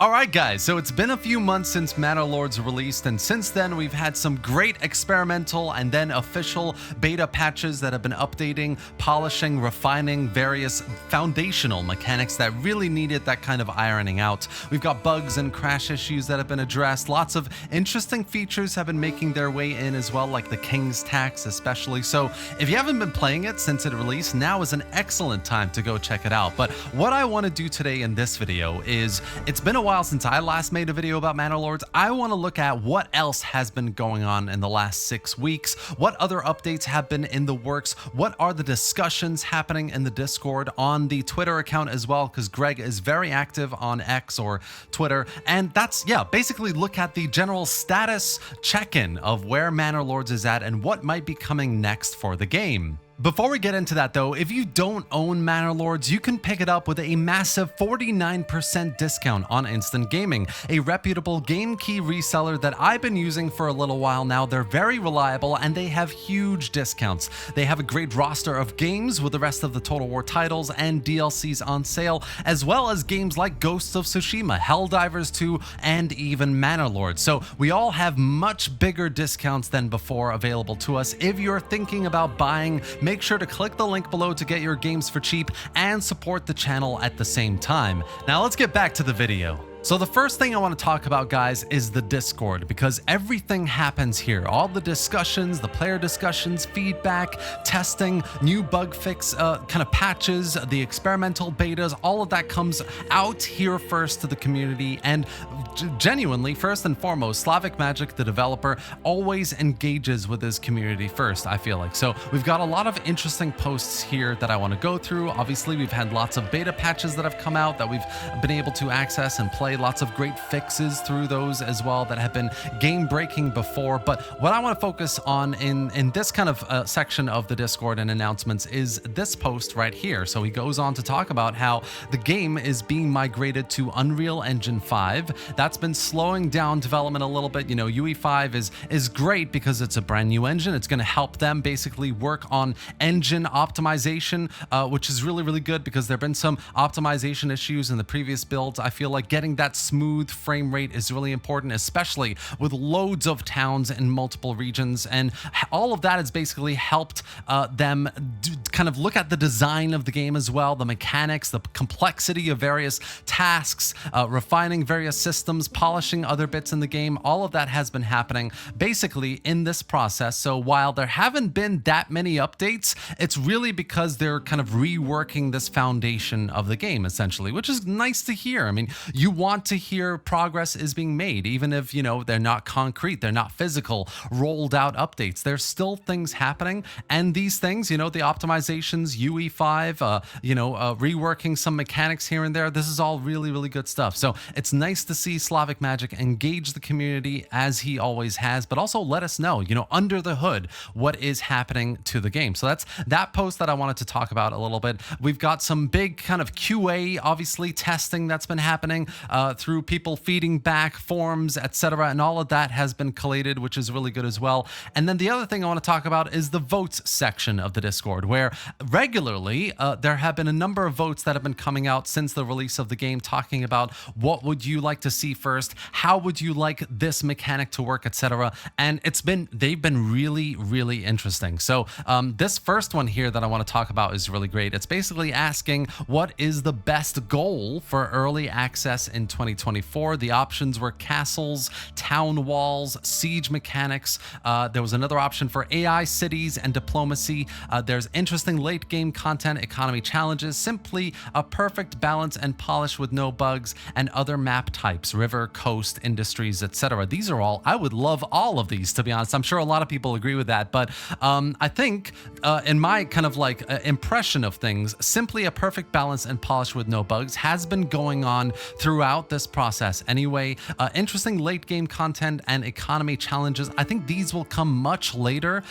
Alright guys, so it's been a few months since Manor Lords released, and since then we've had some great experimental and then official beta patches that have been updating, polishing, refining various foundational mechanics that really needed that kind of ironing out. We've got bugs and crash issues that have been addressed, lots of interesting features have been making their way in as well, like the King's Tax especially. So if you haven't been playing it since it released, now is an excellent time to go check it out. But what I want to do today in this video is, it's been a while since I last made a video about Manor Lords. I want to look at what else has been going on in the last 6 weeks, what other updates have been in the works, what are the discussions happening in the Discord, on the Twitter account as well, because Greg is very active on X or Twitter, and that's, yeah, basically look at the general status check-in of where Manor Lords is at and what might be coming next for the game. Before we get into that though, if you don't own Manor Lords, you can pick it up with a massive 49% discount on InIn Gaming, a reputable game key reseller that I've been using for a little while now. They're very reliable and they have huge discounts. They have a great roster of games with the rest of the Total War titles and DLCs on sale, as well as games like Ghosts of Tsushima, Helldivers 2, and even Manor Lords. So we all have much bigger discounts than before available to us. If you're thinking about buying, make sure to click the link below to get your games for cheap and support the channel at the same time. Now let's get back to the video. So the first thing I want to talk about, guys, is the Discord, because everything happens here. All the discussions, the player discussions, feedback, testing, new bug fix kind of patches, the experimental betas, all of that comes out here first to the community. And genuinely, first and foremost, Slavic Magic, the developer, always engages with his community first, I feel like. So we've got a lot of interesting posts here that I want to go through. Obviously, we've had lots of beta patches that have come out that we've been able to access and play. Lots of great fixes through those as well that have been game breaking before. But what I want to focus on in this kind of section of the Discord and announcements is this post right here. So he goes on to talk about how the game is being migrated to Unreal Engine 5. That's been slowing down development a little bit. You know, UE5 is great because it's a brand new engine. It's going to help them basically work on engine optimization, which is really, really good, because there have been some optimization issues in the previous builds. I feel like getting that smooth frame rate is really important, especially with loads of towns in multiple regions, and all of that has basically helped them kind of look at the design of the game as well, the mechanics, the complexity of various tasks, refining various systems, polishing other bits in the game. All of that has been happening basically in this process. So while there haven't been that many updates, it's really because they're kind of reworking this foundation of the game essentially, which is nice to hear. I mean, you want to hear progress is being made, even if, you know, they're not concrete, they're not physical, rolled out updates. There's still things happening, and these things, you know, the optimizations, UE5, reworking some mechanics here and there, this is all really, really good stuff. So it's nice to see Slavic Magic engage the community as he always has, but also let us know, you know, under the hood, what is happening to the game. So that's that post that I wanted to talk about a little bit. We've got some big kind of QA, obviously, testing that's been happening through people feeding back forms, etc., and all of that has been collated, which is really good as well. And then the other thing I want to talk about is the votes section of the Discord, where regularly there have been a number of votes that have been coming out since the release of the game, talking about what would you like to see first, how would you like this mechanic to work, etc. And they've been really, really interesting. So this first one here that I want to talk about is really great. It's basically asking what is the best goal for early access in 2024. The options were castles, town walls, siege mechanics. There was another option for AI cities and diplomacy. There's interesting late game content, economy challenges, simply a perfect balance and polish with no bugs, and other map types, river, coast, industries, etc. These are all, I would love all of these, to be honest. I'm sure a lot of people agree with that, but I think in my kind of like impression of things, simply a perfect balance and polish with no bugs has been going on throughout this process anyway. Interesting late game content and economy challenges, I think these will come much later,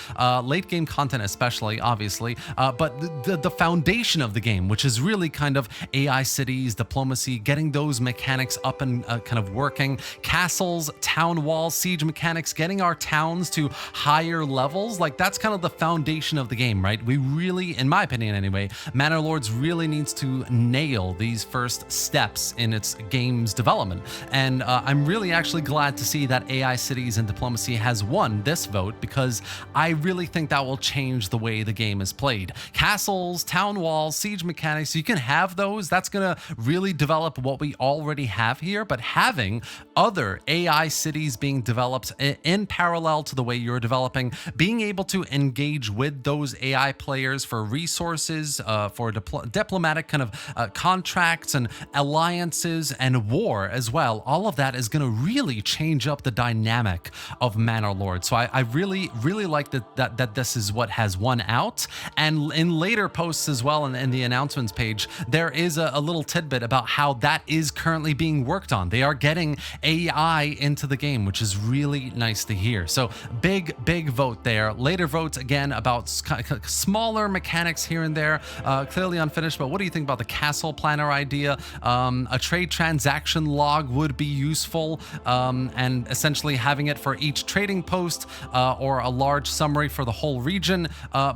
late game content especially, obviously, but the foundation of the game, which is really kind of AI cities, diplomacy, getting those mechanics up and kind of working, castles, town walls, siege mechanics, getting our towns to higher levels, like that's kind of the foundation of the game, right? We really, in my opinion anyway, Manor Lords really needs to nail these first steps in its game game's development. And I'm really actually glad to see that AI Cities and Diplomacy has won this vote, because I really think that will change the way the game is played. Castles, town walls, siege mechanics, you can have those. That's going to really develop what we already have here, but having other AI cities being developed in parallel to the way you're developing, being able to engage with those AI players for resources, for diplomatic kind of contracts and alliances and war as well, all of that is going to really change up the dynamic of Manor Lord. So I really like that this is what has won out. And in later posts as well, in the announcements page, there is a little tidbit about how that is currently being worked on. They are getting AI into the game, which is really nice to hear. So big vote there. Later votes again about smaller mechanics here and there, clearly unfinished. But what do you think about the castle planner idea? A trade transaction log would be useful, and essentially having it for each trading post, or a large summary for the whole region.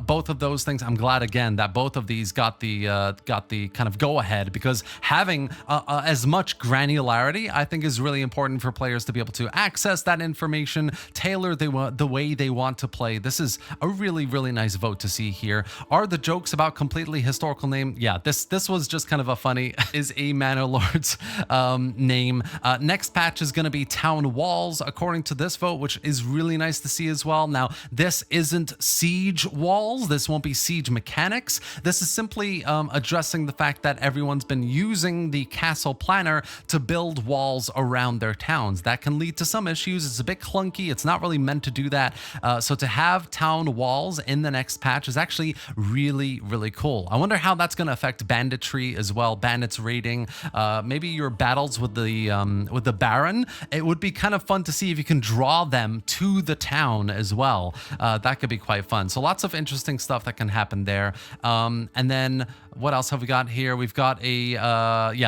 Both of those things, I'm glad again that both of these got the kind of go ahead, because having as much granularity, I think, is really important for players to be able to access that information, tailor the way they want to play. This is a really nice vote to see here. Are the jokes about completely historical name? Yeah, this was just kind of a funny is a Manor Lord's name. Next patch is going to be town walls according to this vote, which is really nice to see as well. Now, this isn't siege walls. This won't be siege mechanics. This is simply addressing the fact that everyone's been using the castle planner to build walls around their towns. That can lead to some issues. It's a bit clunky. It's not really meant to do that. So to have town walls in the next patch is actually really cool. I wonder how that's going to affect banditry as well, bandits raiding, maybe your battles with the Baron. It would be kind of fun to see if you can draw them to the town as well. That could be quite fun. So lots of interesting stuff that can happen there. And then what else have we got here? We've got a,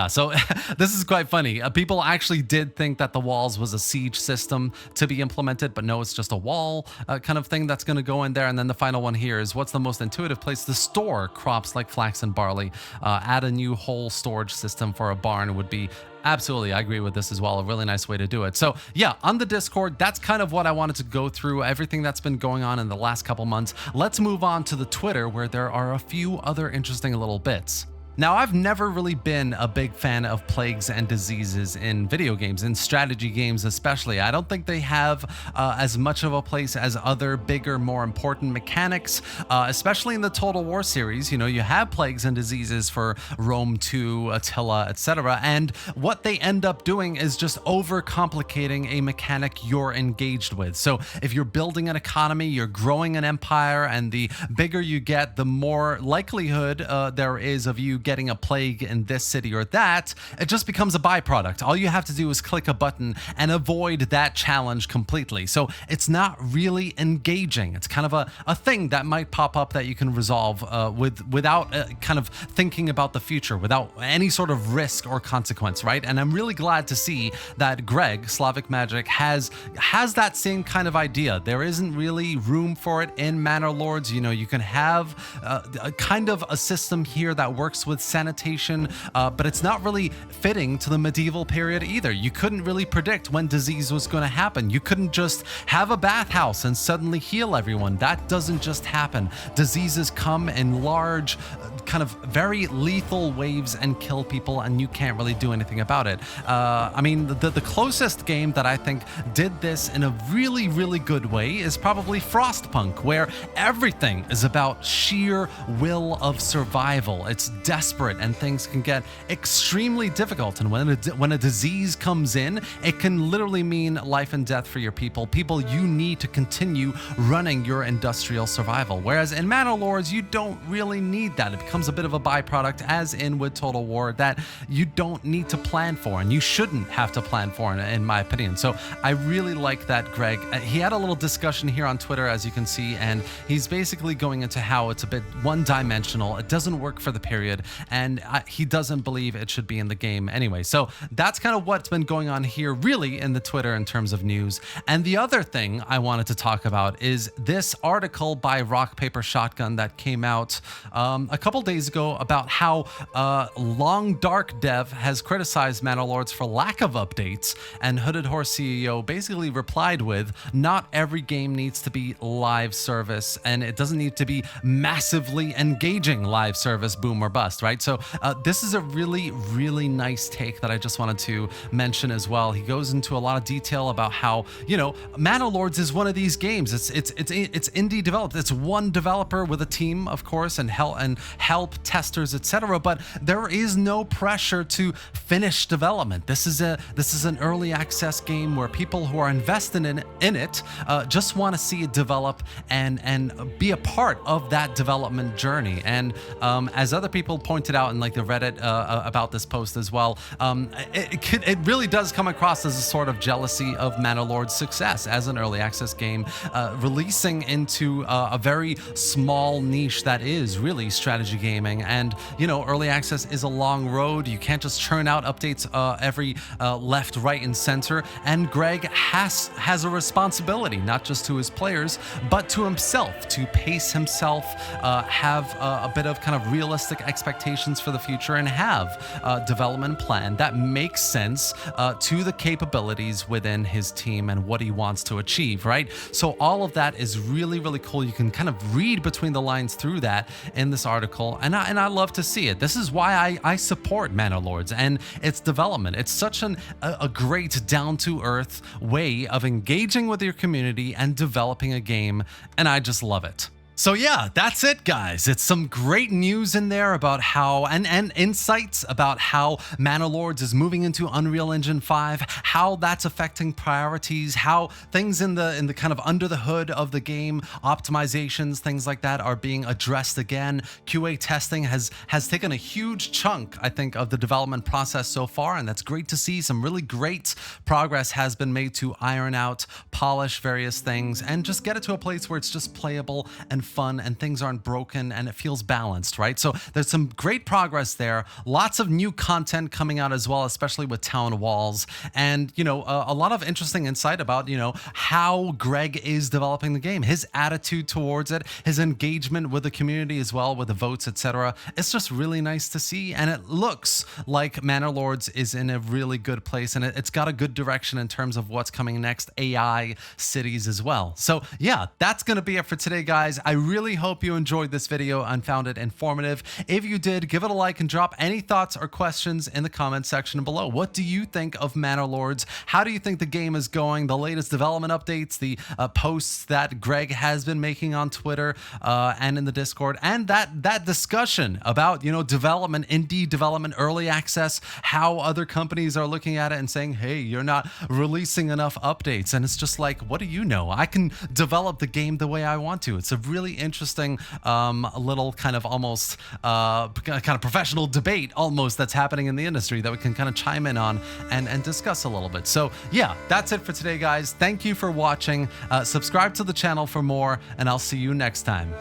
so this is quite funny. People actually did think that the walls was a siege system to be implemented, but no, it's just a wall kind of thing that's going to go in there. And then the final one here is, what's the most intuitive place to store crops like flax and barley? Add a new whole storage system for a barn would be absolutely, I agree with this as well. A really nice way to do it. So yeah, on the Discord, that's kind of what I wanted to go through, everything that's been going on in the last couple months. Let's move on to the Twitter, where there are a few other interesting little bits. Now, I've never really been a big fan of plagues and diseases in video games, in strategy games especially. I don't think they have as much of a place as other bigger, more important mechanics, especially in the Total War series. You know, you have plagues and diseases for Rome 2, Attila, etc. And what they end up doing is just overcomplicating a mechanic you're engaged with. So if you're building an economy, you're growing an empire, and the bigger you get, the more likelihood there is of you getting a plague in this city or that. It just becomes a byproduct. All you have to do is click a button and avoid that challenge completely. So it's not really engaging. It's kind of a thing that might pop up that you can resolve without kind of thinking about the future, without any sort of risk or consequence, right? And I'm really glad to see that Greg, Slavic Magic, has that same kind of idea. There isn't really room for it in Manor Lords. You know, you can have a kind of a system here that works with sanitation, but it's not really fitting to the medieval period either. You couldn't really predict when disease was going to happen. You couldn't just have a bathhouse and suddenly heal everyone. That doesn't just happen. Diseases come in large, kind of very lethal waves and kill people, and you can't really do anything about it. I mean, the closest game that I think did this in a really good way is probably Frostpunk, where everything is about sheer will of survival. It's desperate, and things can get extremely difficult. And when a disease comes in, it can literally mean life and death for your people you need to continue running your industrial survival. Whereas in Manor Lords, you don't really need that. It becomes a bit of a byproduct, as in with Total War, that you don't need to plan for, and you shouldn't have to plan for, in my opinion. So I really like that, Greg. He had a little discussion here on Twitter, as you can see, and he's basically going into how it's a bit one-dimensional. It doesn't work for the period. and he doesn't believe it should be in the game anyway. So that's kind of what's been going on here really in the Twitter in terms of news. And the other thing I wanted to talk about is this article by Rock Paper Shotgun that came out a couple days ago about how Long Dark Dev has criticized Manor Lords for lack of updates, and Hooded Horse CEO basically replied with, not every game needs to be live service, and it doesn't need to be massively engaging live service, boom or bust, right? So this is a really nice take that I just wanted to mention as well. He goes into a lot of detail about how, you know, Manor Lords is one of these games. It's indie developed. It's one developer with a team, of course, and help testers, etc. But there is no pressure to finish development. This is an early access game where people who are invested in it just want to see it develop and be a part of that development journey. And as other people pointed out in like the Reddit about this post as well, it really does come across as a sort of jealousy of Manor Lord's success as an early access game, releasing into a very small niche that is really strategy gaming. And you know, early access is a long road. You can't just churn out updates every left, right, and center. And Greg has a responsibility, not just to his players, but to himself, to pace himself, have a bit of kind of realistic expectations for the future, and have a development plan that makes sense to the capabilities within his team and what he wants to achieve, right? So all of that is really cool. You can kind of read between the lines through that in this article, and I love to see it. This is why I support Manor Lords and its development. It's such a great down-to-earth way of engaging with your community and developing a game, and I just love it. So yeah, that's it, guys. It's some great news in there about how, and insights about how Manor Lords is moving into Unreal Engine 5, how that's affecting priorities, how things in the kind of under the hood of the game, optimizations, things like that are being addressed again. QA testing has taken a huge chunk, I think, of the development process so far, and that's great to see. Some really great progress has been made to iron out, polish various things, and just get it to a place where it's just playable and fun and things aren't broken and it feels balanced, right? So there's some great progress there. Lots of new content coming out as well, especially with Town Walls, and you know, a lot of interesting insight about, you know, how Greg is developing the game, his attitude towards it, his engagement with the community as well, with the votes, etc. It's just really nice to see, and it looks like Manor Lords is in a really good place, and it's got a good direction in terms of what's coming next, AI cities as well. So yeah, that's gonna be it for today, guys. I really hope you enjoyed this video and found it informative. If you did, give it a like and drop any thoughts or questions in the comment section below. What do you think of Manor Lords? How do you think the game is going? The latest development updates, the posts that Greg has been making on Twitter and in the Discord, and that discussion about, you know, development, indie development, early access, how other companies are looking at it and saying, hey, you're not releasing enough updates. And it's just like, what do you know? I can develop the game the way I want to. It's a really interesting little kind of almost kind of professional debate almost that's happening in the industry that we can kind of chime in on and discuss a little bit. So yeah, that's it for today, guys. Thank you for watching. Subscribe to the channel for more, and I'll see you next time.